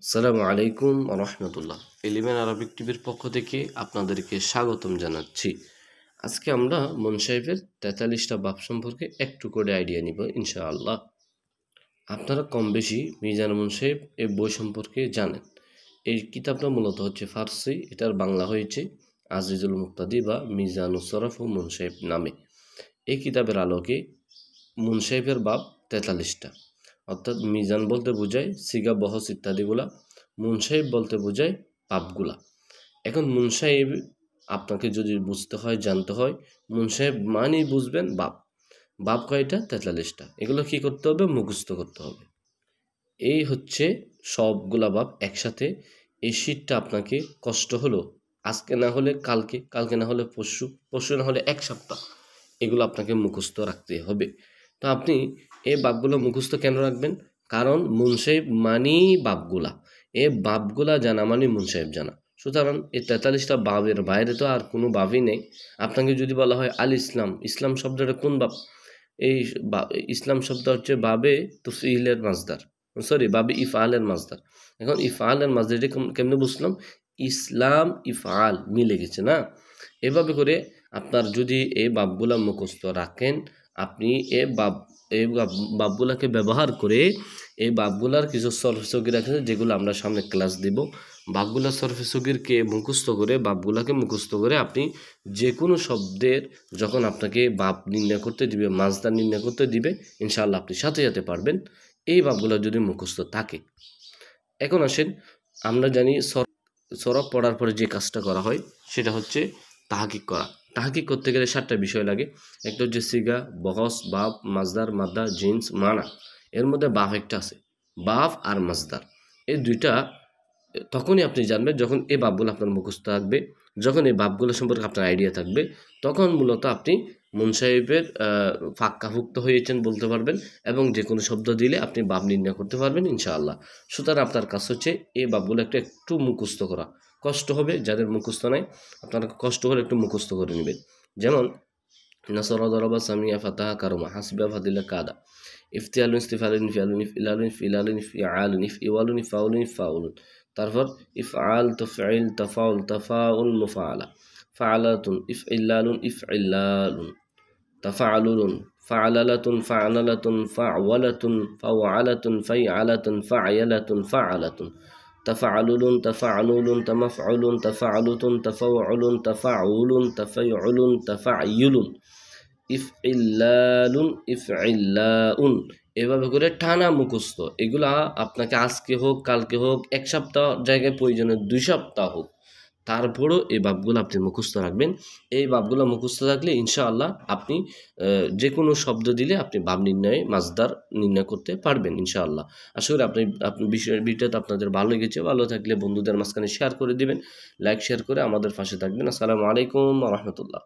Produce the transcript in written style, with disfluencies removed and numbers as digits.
আসসালামু আলাইকুম রহমতুল্লাহ। এলিমেন আরবিক টিভির পক্ষ থেকে আপনাদেরকে স্বাগতম জানাচ্ছি। আজকে আমরা মুনসাইফের 43টা বাব সম্পর্কে একটু করে আইডিয়া নিব ইনশাআল্লাহ। আপনারা কম বেশি মিজান মুনসাইফ এই বই সম্পর্কে জানেন। এই কিতাবটা মূলত হচ্ছে ফার্সি, এটার বাংলা হয়েছে আজিজুল মুক্তাদি বা মিজানুস সরফ ও মুনসাইফ নামে। এই কিতাবের আলোকে মুনসাইফের বাব 43টা, অর্থাৎ মিজান বলতে বোঝায় সিগা বহস ইত্যাদিগুলা, মুনসাইফ বলতে বোঝায় বাবগুলা। এখন মুনসাইফ আপনাকে যদি বুঝতে হয়, জানতে হয়, মুনসাইফ মানেই বুঝবেন বাব। বাব কয়টা? 43টা। এগুলো কি করতে হবে? মুখস্থ করতে হবে। এই হচ্ছে সবগুলা বাব একসাথে। এই শীটটা আপনাকে কষ্ট হলো, আজকে না হলে কালকে, কালকে না হলে পরশু, পরশু না হলে এক সপ্তাহ, এগুলো আপনাকে মুখস্থ রাখতে হবে। তো আপনি এই বাবগুলো মুখস্থ কেন রাখবেন? কারণ মুনসাইফ মানি বাবগুলা, এই বাবগুলা জানা মানে মুনসাইফ জানা। সুতরাং এই 43টা বাবের বাইরে তো আর কোনো বাবই নেই। আপনাকে যদি বলা হয় আল ইসলাম, ইসলাম শব্দটা কোন বাব? এই ইসলাম শব্দ হচ্ছে বাবে তুফিলের মাজদার, সরি বাবে ইফআলের মাজদার। এখন ইফআলের মাজদারটি কেমনে বুঝলাম? ইসলাম ইফআল মিলে গেছে না? এভাবে করে আপনার যদি এই বাবগুলা মুখস্থ রাখেন, আপনি এই বাবগুলাকে ব্যবহার করে এই বাবগুলার কিছু সরফে সগির আছে যেগুলো আমরা সামনে ক্লাস দিব। বাবগুলা সরফে সগিরকে মুখস্থ করে, বাবগুলাকে মুখস্থ করে আপনি যে কোনো শব্দের যখন আপনাকে বাব নির্ণয় করতে দিবে, মাজদার নির্ণয় করতে দিবে, ইনশাআল্লাহ আপনি সাথে সাথে পারবেন এই বাবগুলা যদি মুখস্থ থাকে। এখন আসেন, আমরা জানি সরফ পড়ার পরে যে কাজটা করা হয় সেটা হচ্ছে তাহকিক করা। তাহকিক করতে গেলে 7টা বিষয় লাগে। একটা হচ্ছে সিগা, বহস, বাব, মাজদার, মাদ্দা, জিন্স, মানা। এর মধ্যে বাব একটা আছে, বাব আর মাজদার। এই দুইটা তখনই আপনি জানবেন যখন এই বাবগুলো আপনার মুখস্থ থাকবে, যখন এই বাবগুলো সম্পর্কে আপনার আইডিয়া থাকবে, তখন মূলত আপনি মুনসাইফের ফাক্কাভুক্ত হয়েছেন বলতে পারবেন এবং যে কোনো শব্দ দিলে আপনি বাব নির্ণয় করতে পারবেন ইনশাআল্লাহ। সুতরাং আপনার কাজ হচ্ছে এই বাবগুলো একটু মুখস্থ করা। কষ্ট হবে যাদের মুখস্থ নাই, আপনারা কষ্ট করে একটু মুখস্থ করে নেবেন। যেমন নাসরা দরবা সামিয়া ফাতাহা কারমা হাসিবা ফাদিলা কাদা, ইফতিয়ালুন ইস্তিফালুন ইফিয়ালুন ইফইলালুন ইফইলালুন ইফইআলুন ইফইওয়ালুন ইফাউলুন ইফাউলুন। তারপর ইফআল, তাফঈল, তাফাউল, তাফাউল, মুফাআলা, ফাআলাতুন, ইফইলালুন ইফইলালুন, তাফআলুন, ফাআলালাতুন, ফাআলালাতুন, ফাআওয়ালাতুন, ফাওআলাতুন, ফাইআলাতুন, ফাআয়ালাতুন, ফাআলাতুন, তাফআলুন, তাফআলুন, তামাফউলুন, তাফআলুতুন, তাফাউলুন, তাফাউলুন, তাফাইউলুন, তাফাইয়ুলুন, ইফইল্লালুন, ইফইল্লাউন। এভাবে করে টানা মুখস্থ। এগুলা আপনাকে আজকে হোক, কালকে হোক, এক সপ্তাহ জায়গায় প্রয়োজনে 2 সপ্তাহ হোক, তারপরও এই বাবগুলো আপনি মুখস্থ রাখবেন। এই বাবগুলো মুখস্থ রাখলে ইনশাআল্লাহ আপনি যে কোনো শব্দ দিলে আপনি বাব নির্ণয়ে মাজদার নির্ণয় করতে পারবেন ইনশাআল্লাহ। আশা করি আপনি ভিডিওটা আপনাদের ভালো লেগেছে। ভালো থাকলে বন্ধুদের মাঝখানে শেয়ার করে দিবেন, লাইক শেয়ার করে আমাদের পাশে থাকবেন। আসসালামু আলাইকুম ওয়া রাহমাতুল্লাহ।